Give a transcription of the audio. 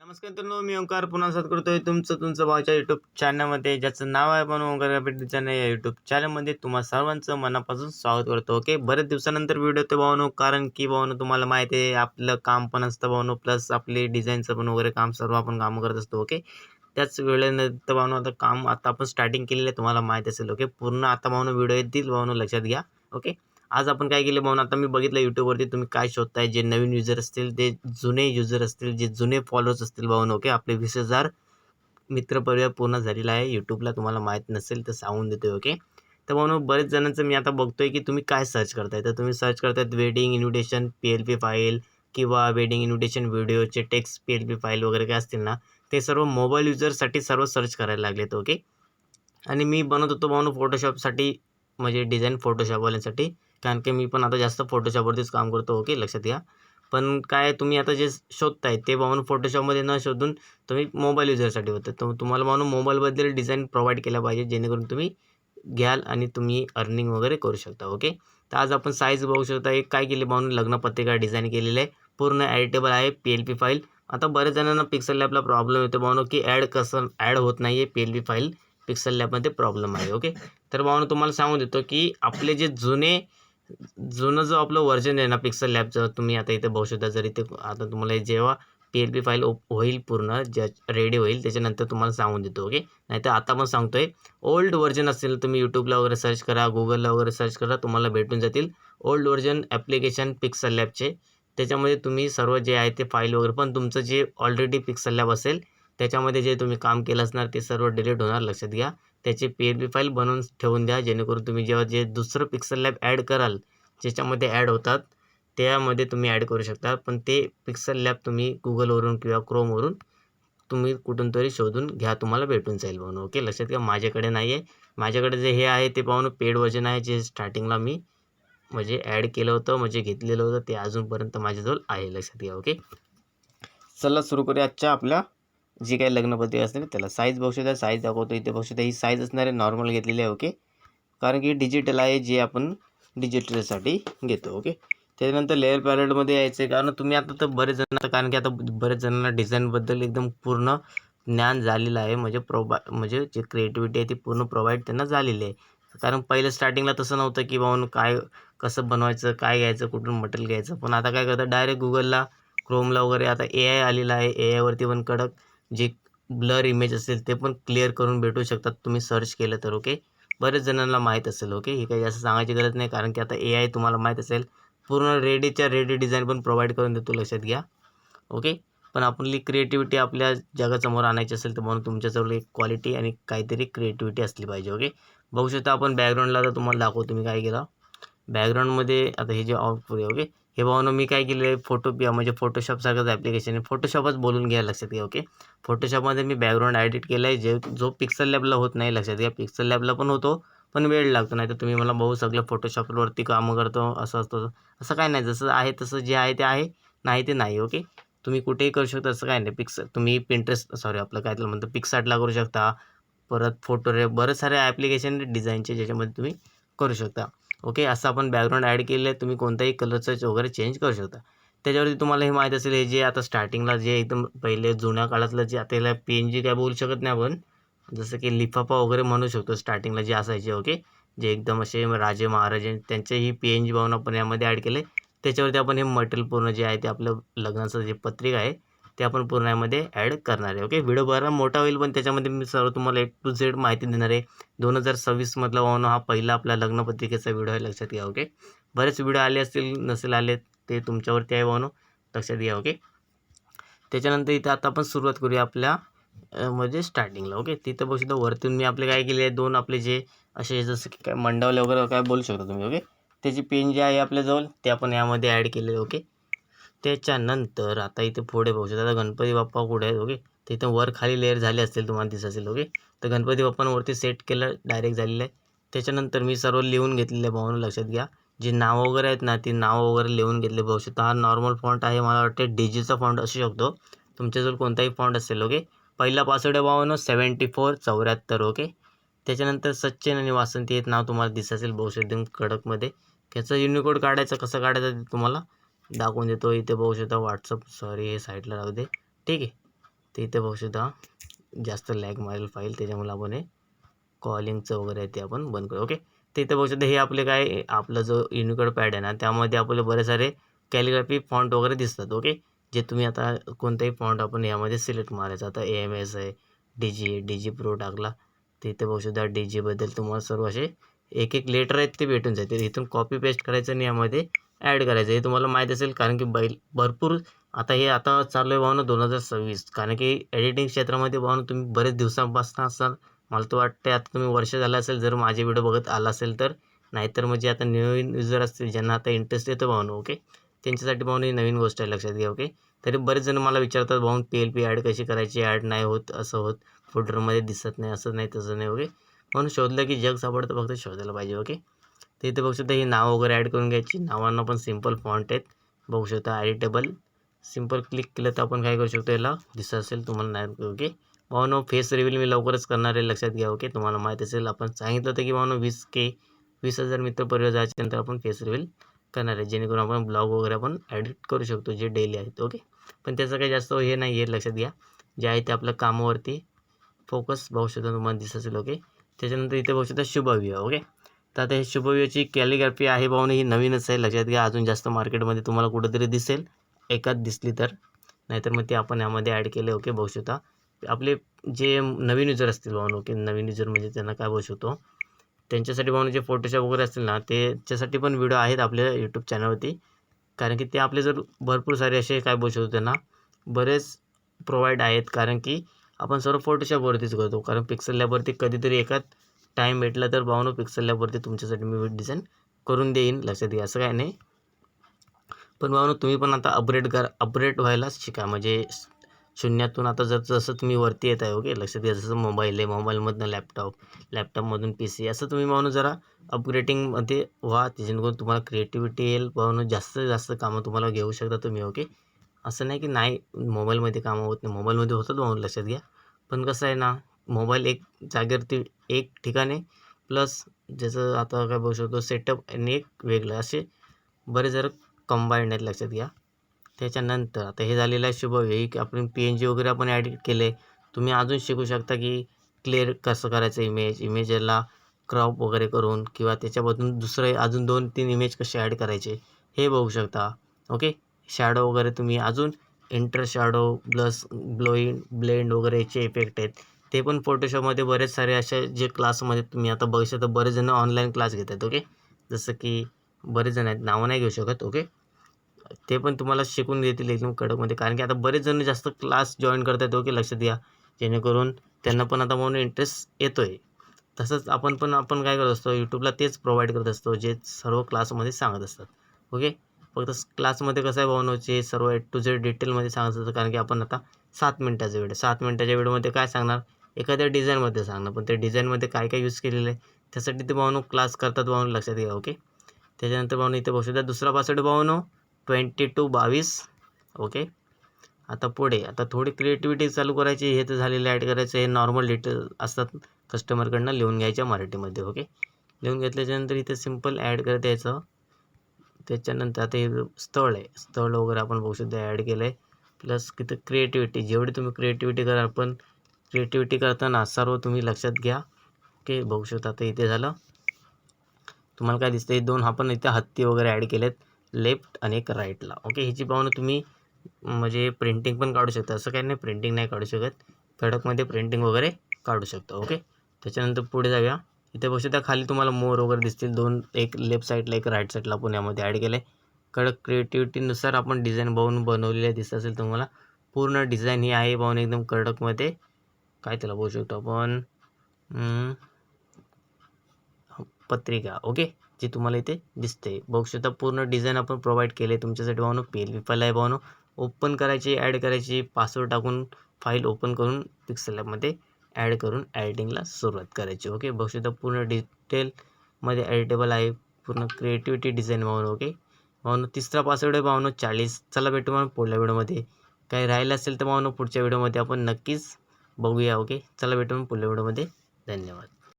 नमस्कार मित्रांनो, मी ओंकार पुन्हा स्वागत करतोय तुमचं भाऊच्या यूट्यूब चॅनलमध्ये, ज्याचं नाव आहे पण ओंकार ग्राफिक डिझायनर. या यूट्यूब चॅनलमध्ये तुम्हा सर्वांचं मनापासून स्वागत करतो. ओके, बरेच दिवसानंतर व्हिडिओ येतो भाऊनो, कारण की भाऊनो तुम्हाला माहिती आहे आपलं काम पण असतं भाऊनो, प्लस आपली डिझाईनचं पण वगैरे काम सर्व आपण काम करत असतो. ओके, त्याच वेळेनंतर भाऊनो आता आपण स्टार्टिंग केलेलं आहे, तुम्हाला माहीत असेल. ओके, पूर्ण आता भाऊनो व्हिडिओ येतील भाऊनो, लक्षात घ्या. ओके, आज आपण काय केले भाऊनो, आता मी बघितलं यूट्यूबवरती तुम्ही काय शोधताय, जे नवीन युजर असतील, ते जुने युजर असतील, जे जुने फॉलोअर्स असतील भाऊनो. ओके, आपले 20,000 मित्रपरिवार पूर्ण झालेला आहे यूट्यूबला, तुम्हाला माहीत नसेल तर सांगून देतोय. ओके, तर भाऊनो बरेच जणांचं मी आता बघतोय की तुम्ही काय सर्च करताय, तर तुम्ही सर्च करतायत वेडिंग इन्व्हिटेशन PLP फाईल किंवा वेडिंग इन्व्हिटेशन व्हिडिओचे टेक्स्ट PLP फाईल वगैरे काय असतील ना, ते सर्व मोबाईल युजरसाठी सर्व सर्च करायला लागलेत. ओके, आणि मी बनवत होतो भाऊनो फोटोशॉपसाठी, म्हणजे डिझाईन फोटोशॉपवाल्यांसाठी, कारण की मी पण आता जास्त फोटोशॉपवरतीच काम करतो. ओके, लक्षात घ्या. पण काय तुम्ही आता जे शोधताय ते भाऊनो फोटोशॉपमध्ये न शोधून तुम्ही मोबाईल युजरसाठी होतं, तर तुम्हाला भाऊनो मोबाईलबद्दल डिझाईन प्रोव्हाइड केल्या पाहिजे, जेणेकरून तुम्ही घ्याल आणि तुम्ही अर्निंग वगैरे करू शकता. ओके, तर आज आपण साईज बघू शकता. एक काय केले भाऊनो, लग्नपत्रिका डिझाईन केलेली आहे, पूर्ण एडिटेबल आहे PLP फाईल. आता बऱ्याच जणांना पिक्सल लॅबला प्रॉब्लेम येतो भाऊनो, की ॲड होत नाही आहे PLP फाईल, पिक्सल लॅबमध्ये प्रॉब्लेम आहे. ओके, तर भाऊनो तुम्हाला सांगून देतो की आपले जे जुनं जो आपलं व्हर्जन आहे ना पिक्सल लॅबचं, तुम्ही आता इथे बघू शकता. जर इथे आता तुम्हाला जेव्हा PLP फाईल होईल पूर्ण, ज्या रेडी होईल त्याच्यानंतर तुम्हाला सांगून देतो. ओके, नाहीतर आता पण सांगतोय, ओल्ड व्हर्जन असेल तुम्ही यूट्यूबला वगैरे सर्च करा, गुगलला वगैरे सर्च करा, तुम्हाला भेटून जातील ओल्ड व्हर्जन ॲप्लिकेशन पिक्सल लॅबचे. त्याच्यामध्ये तुम्ही सर्व जे आहे ते फाईल वगैरे, पण तुमचं जे ऑलरेडी पिक्सल लॅब असेल त्याच्यामध्ये जे तुम्ही काम केलं असणार ते सर्व डिलीट होणार, लक्षात घ्या. त्याची PLP फाईल बनवून ठेवून द्या, जेणेकरून तुम्ही जेव्हा जे दुसरं पिक्सल लॅब ॲड कराल, ज्याच्यामध्ये ॲड होतात त्यामध्ये तुम्ही ॲड करू शकता. पण ते पिक्सल लॅब तुम्ही गुगलवरून किंवा क्रोमवरून तुम्ही कुठून तरी शोधून घ्या, तुम्हाला भेटून जाईल भाऊनो. ओके, लक्षात घ्या. माझ्याकडे नाही आहे, माझ्याकडे जे हे आहे ते भाऊनो पेड व्हर्जन आहे, जे स्टार्टिंगला मी म्हणजे ॲड केलं होतं, म्हणजे घेतलेलं होतं, ते अजूनपर्यंत माझ्याजवळ आहे, लक्षात घ्या. ओके, चला सुरू करूया आजच्या आपल्या जी काही लग्नपत्रिका असते त्याला. साईज बघू शकता, साईज दाखवतो इथे बघू शकता. ही साईज असणार आहे, नॉर्मल घेतलेली आहे. ओके, कारण की डिजिटल आहे, जे आपण डिजिटलसाठी घेतो. ओके, त्याच्यानंतर लेअर पॅलेटमध्ये यायचं आहे, कारण तुम्ही आता तर बरेच जण, कारण की आता बरेच जणांना डिझाईनबद्दल एकदम पूर्ण ज्ञान झालेलं आहे, म्हणजे जे क्रिएटिव्हिटी आहे ती पूर्ण प्रोव्हाइड त्यांना झालेली आहे. कारण पहिलं स्टार्टिंगला तसं नव्हतं की बाबा काय कसं बनवायचं, काय घ्यायचं, कुठून मटेरियल घ्यायचं. पण आता काय करतात, डायरेक्ट गुगलला, क्रोमला वगैरे आता AI आलेला आहे. AIवरती पण कडक जे ब्लर इमेज असेल ते पण क्लिअर करून भेटू शकतात तुम्ही सर्च केलं तर. ओके, बरेच जणांना माहीत असेल. ओके, हे काही जास्त सांगायची गरज नाही, कारण की आता AI तुम्हाला माहीत असेल पूर्ण रेडी डिझाईन पण प्रोव्हाइड करून देतो, लक्षात घ्या. ओके, पण आपली क्रिएटिव्हिटी आपल्या जगासमोर आणायची असेल तर म्हणून तुमच्याजवळ एक क्वालिटी आणि काहीतरी क्रिएटिव्हिटी असली पाहिजे. ओके, बघू शकता आपण बॅकग्राऊंडला, तर तुम्हाला दाखवतो मी काय केलं बॅकग्राऊंडमध्ये. आता हे जे आउटपुट आहे, ओके, हे भावनं मी काय केलं आहे, म्हणजे फोटोशॉपसारखंच ॲप्लिकेशन आहे, फोटोशॉपच बोलून घ्या, लक्षात घ्या. ओके, फोटोशॉपमध्ये मी बॅकग्राऊंड एडिट केलं आहे, जो पिक्सल लॅबला होत नाही, लक्षात घ्या. पिक्सल लॅबला पण होतो, पण वेळ लागतो. नाही तर तुम्ही मला भाऊ सगळं फोटोशॉपवरती कामं करतो असं असतं, असं काय नाही. जसं आहे तसं जे आहे ते आहे, नाही ते नाही. ओके, तुम्ही कुठेही करू शकता, असं काय नाही. तुम्ही आपलं काय त्याला म्हणतं, पिक्सार्टला करू शकता. परत बरेच सारे ॲप्लिकेशन डिझाईनचे ज्याच्यामध्ये तुम्ही करू शकता. ओके, असं आपण बॅकग्राऊंड ॲड केलं आहे, तुम्ही कोणताही कलरचं वगैरे चेंज करू शकता. त्याच्यावरती तुम्हाला हे माहीत असेल, हे जे आता स्टार्टिंगला जे एकदम पहिले जुन्या काळातलं जे आता याला PNG काय बोलू शकत नाही आपण, जसं की लिफाफा वगैरे म्हणू शकतो, स्टार्टिंगला जे असायचे. ओके, जे एकदम असे राजे महाराजे त्यांचेही PNG भावना आपण यामध्ये ॲड केले. त्याच्यावरती आपण हे मटेरियल पूर्ण जे आहे ते आपलं लग्नाचं जे पत्रिका आहे ते आपण पूर्ण यामध्ये ॲड करणार आहे. ओके, व्हिडिओ बरा मोठा होईल, पण त्याच्यामध्ये मी सर्व तुम्हाला A to Z माहिती देणार आहे. 2026मधला भावना हा पहिला आपला लग्नपत्रिकेचा व्हिडिओ आहे, लक्षात घ्या. ओके, बरेच व्हिडिओ आले असतील, नसेल आले ते तुमच्यावरती आहे भावनो, लक्षात घ्या. ओके, त्याच्यानंतर इथे आता आपण सुरुवात करूया आपल्या म्हणजे स्टार्टिंगला. ओके, तिथं बघू शकता वरतून मी आपले काय केले आहे, दोन आपले जे असे जसं की काय मंडवले वगैरे काय बोलू शकता तुम्ही. ओके, त्याची PNG आहे आपल्याजवळ, ते आपण यामध्ये ॲड केले. ओके, त्याच्यानंतर आता इथे पुढे बघू शकता, आता गणपती बाप्पा कुठे आहेत. ओके, तिथं वर खाली लेअर झाले असतील, तुम्हाला दिसत असेल. ओके, तर गणपती बाप्पांवरती सेट केलं, डायरेक्ट झालेलं आहे. त्याच्यानंतर मी सर्व लिहून घेतलेलं आहे भावांनो, लक्षात घ्या. जी नावं वगैरे आहेत ना, ती नावं वगैरे लिहून घेतले. बघू शकता हा नॉर्मल फॉन्ट आहे, मला वाटतं DGचा फॉन्ट असू शकतो, तुमच्याजवळ कोणताही फॉन्ट असेल. ओके, पहिला पासवर्ड आहे भावांनो 7474. ओके, त्याच्यानंतर सचिन आणि वासंती हे नाव तुम्हाला दिसत असेल, बघू शकता एकदम कडकमध्ये. त्याचं युनिकोड काढायचं, कसं काढायचं ते तुम्हाला दाखवून देतो. इथे बघू शकता हे साईडला राहू दे, ठीक आहे. तर इथे बघू शकता जास्त लॅग मारेल फाईल, त्याच्यामुळे आपण हे कॉलिंगचं वगैरे ते आपण बंद करू. ओके, तर इथे बघू शकता हे आपले काय आपला जो युनिकोड पॅड आहे ना त्यामध्ये आपले बरेच सारे कॅलिग्राफी फॉन्ट वगैरे दिसतात. ओके, जे तुम्ही आता कोणताही फॉन्ट आपण यामध्ये सिलेक्ट मारायचा. आता AMS आहे, DG प्रो टाकला तर इथे बघू शकता DGबद्दल तुम्हाला सर्व असे एक एक लेटर आहेत ते भेटून जाते. इथून कॉपी पेस्ट करायचं आणि यामध्ये ॲड करायचं. हे तुम्हाला माहीत असेल कारण की भरपूर आता चालू आहे भावना 2026. कारण की एडिटिंग क्षेत्रामध्ये भावना तुम्ही बरेच दिवसांपासून असाल. मला तर वाटते आता तुम्ही वर्ष झालं असेल जर माझे व्हिडिओ बघत आला असेल तर. नाहीतर म्हणजे आता नवीन युजर असतील ज्यांना आता इंटरेस्ट येतो भावना. ओके, त्यांच्यासाठी भावना ही नवीन गोष्ट आहे, लक्षात घ्या. ओके, तरी बरेच जण मला विचारतात भाऊन PLP ॲड कशी करायची, ॲड नाही होत, असं होत, फोल्डरमध्ये दिसत नाही, असं नाही तसं नाही. ओके, म्हणून शोधलं की जग सापडतं, फक्त शोधायला पाहिजे. ओके, तर इथे बघू शकता ही नाव वगैरे ॲड करून घ्यायची. नावांना पण सिम्पल फॉन्ट आहेत, बघू शकता एडिटेबल. सिम्पल क्लिक केलं तर आपण काय करू शकतो, याला दिसत असेल तुम्हाला नाही. ओके भावनो, फेस रिव्हील मी लवकरच करणार आहे, लक्षात घ्या. ओके, तुम्हाला माहीत असेल आपण सांगितलं होतं की भावनो 20,000 मित्र परिवार जायच्या नंतर आपण फेस रिव्हील करणार आहे, जेणेकरून आपण ब्लॉग वगैरे आपण एडिट करू शकतो जे डेली आहेत. ओके, पण त्याचं काही जास्त हे नाही आहे, लक्षात घ्या. जे आहे ते आपल्या कामावरती फोकस बघू शकता, तुम्हाला दिसत असेल. ओके, त्याच्यानंतर इथे बघू शकता शुभविवाह. ओके, तर आता हे शुभविवाहाची कॅलिग्राफी आहे भावना, ही नवीनच आहे, लक्षात घ्या. अजून जास्त मार्केटमध्ये तुम्हाला कुठंतरी दिसेल, एकात दिसली तर, नाहीतर मग ते आपण यामध्ये ॲड केले. ओके, बघू शकता आपले जे नवीन युजर असतील भावना. ओके, नवीन युजर म्हणजे त्यांना काय बघू शकतो, त्यांच्यासाठी भावना जे फोटोशॉप वगैरे असतील ना त्याच्यासाठी पण व्हिडिओ आहेत आपल्या यूट्यूब चॅनलवरती. कारण की ते आपले जर भरपूर सारे असे काय बोलू शकतो त्यांना बरेच प्रोव्हाइड आहेत. कारण की आपण सर्व फोटोशॉपवरतीच करतो. कारण पिक्सल लॅबवरती कधीतरी एकात टाईम भेटला तर भावनो पिक्सल लॅबवरती तुमच्यासाठी मी डिझाईन करून देईन, लक्षात घ्या. असं काय नाही. पण भावनो तुम्ही पण आता अपग्रेड व्हायलाच शिका. म्हणजे शून्यातून आता जसं तुम्ही वरती येत आहे. ओके, लक्षात घ्या. जसं मोबाईल आहे, मोबाईलमधनं लॅपटॉपमधून PC, असं तुम्ही भावनो जरा अपग्रेडिंगमध्ये व्हा, जेणेकरून तुम्हाला क्रिएटिव्हिटी येईल. भावनो जास्त जास्त कामं तुम्हाला घेऊ शकता तुम्ही. ओके, असं नाही की नाही मोबाईलमध्ये कामं होत नाही, मोबाईलमध्ये होतात भावनो, लक्षात घ्या. पण कसं आहे ना, मोबाईल एक जागेवरती एक ठिकाणी प्लस ज्याचं आता काय बोलू शकतो सेटअप आणि एक वेगळं, असे बरेच जरा कंबाईंड आहेत, लक्षात घ्या. त्याच्यानंतर आता हे झालेलं आहे शुभविवाह, की आपण PNG वगैरे आपण ॲड केले. तुम्ही अजून शिकू शकता की क्लिअर कसं करायचं इमेजला क्रॉप वगैरे करून, किंवा त्याच्यामधून दुसरे अजून 2-3 इमेज कसे ॲड करायचे हे बघू शकता. ओके, शॅडो वगैरे तुम्ही अजून इंटर शॅडो प्लस ब्लेंड वगैरेचे इफेक्ट आहेत, ते पण फोटोशॉपमध्ये बरेच सारे असे जे क्लासमध्ये तुम्ही आता बघू शकता. बरेच जण ऑनलाईन क्लास घेत आहेत. ओके, जसं की बरेच जण आहेत, नावं नाही घेऊ शकत. ओके, ते पण तुम्हाला शिकून देतील एकदम कडकमध्ये. कारण की आता बरेच जण जास्त क्लास जॉईन करत आहेत. ओके, लक्षात घ्या. जेणेकरून त्यांना पण आता म्हणून इंटरेस्ट येतो आहे. तसंच आपण काय करत असतो, यूट्यूबला तेच प्रोव्हाइड करत असतो जे सर्व क्लासमध्ये सांगत असतात. ओके, फक्त क्लासमध्ये कसं आहे भावनोचे सर्व A to Z डिटेलमध्ये सांगत असतं. कारण की आपण आता 7 मिनिटाचा व्हिडिओमध्ये काय सांगणार, एखाद्या डिझाईनमध्ये सांगणार. पण त्या डिझाईनमध्ये काय काय यूज केलेलं आहे त्यासाठी ते भावनो क्लास करतात भावनो, लक्षात घ्या. ओके, त्याच्यानंतर भावनो इथे बघू शकता दुसरा पासवर्ड भावनो 2222. ओके, आता पुढे आता थोडी क्रिएटिव्हिटी चालू करायची. हे तर झालेलं ॲड करायचं. हे नॉर्मल डिटेल असतात कस्टमरकडनं लिहून घ्यायच्या मराठीमध्ये. ओके, लिहून घेतल्याच्यानंतर इथे सिम्पल ॲड करत यायचं. त्याच्यानंतर आता हे स्थळ आहे, स्थळ वगैरे आपण बघू शकता ॲड केलं आहे. प्लस तिथं क्रिएटिव्हिटी, जेवढी तुम्ही क्रिएटिव्हिटी कराल, पण क्रिएटिव्हिटी करताना सर्व तुम्ही लक्षात घ्या. ओके, बघू शकता आता इथे झालं. तुम्हाला काय दिसतं, हे 2 आपण इथे हत्ती वगैरे ॲड केलेत लेफ्ट आणि एक राईटला. ओके, ह्याची भावना तुम्ही म्हणजे प्रिंटिंग पण काढू शकता. असं काही नाही प्रिंटिंग नाही काढू शकत, कडकमध्ये प्रिंटिंग वगैरे काढू शकता. ओके, त्याच्यानंतर पुढे जाऊया. इथे बघू शकता खाली तुम्हाला मोर वगैरे दिसतील 2, एक लेफ्ट साईडला एक राईट साईडला आपण यामध्ये ॲड केलं आहे. कडक क्रिएटिव्हिटीनुसार आपण डिझाईन बनवलेले दिसत असेल तुम्हाला. पूर्ण डिझाईन ही आहे भावना एकदम कडकमध्ये. काय त्याला बोलू शकतो आपण, पत्रिका. ओके, जे तुम्हाला इथे दिसते बघू शकता. पूर्ण डिझाईन आपण प्रोव्हाइड केले तुमच्यासाठी भावनो. PLP फाईल आहे भावनो, ओपन करायची, ॲड करायची, पासवर्ड टाकून फाईल ओपन करून पिक्सल लॅबमध्ये ॲड करून एडिटिंगला सुरुवात करायची. ओके, बघू शकता पूर्ण डिटेलमध्ये एडिटेबल आहे, पूर्ण क्रिएटिव्हिटी डिझाईन भावनो. ओके भावनो, तिसरा पासवर्ड आहे भावनो 40. चला भेटू मग पुढल्या व्हिडिओमध्ये. काही राहिलं असेल तर भावनो पुढच्या व्हिडिओमध्ये आपण नक्कीच बघूया. ओके, चला भेटू मग पुढल्या व्हिडिओमध्ये. धन्यवाद.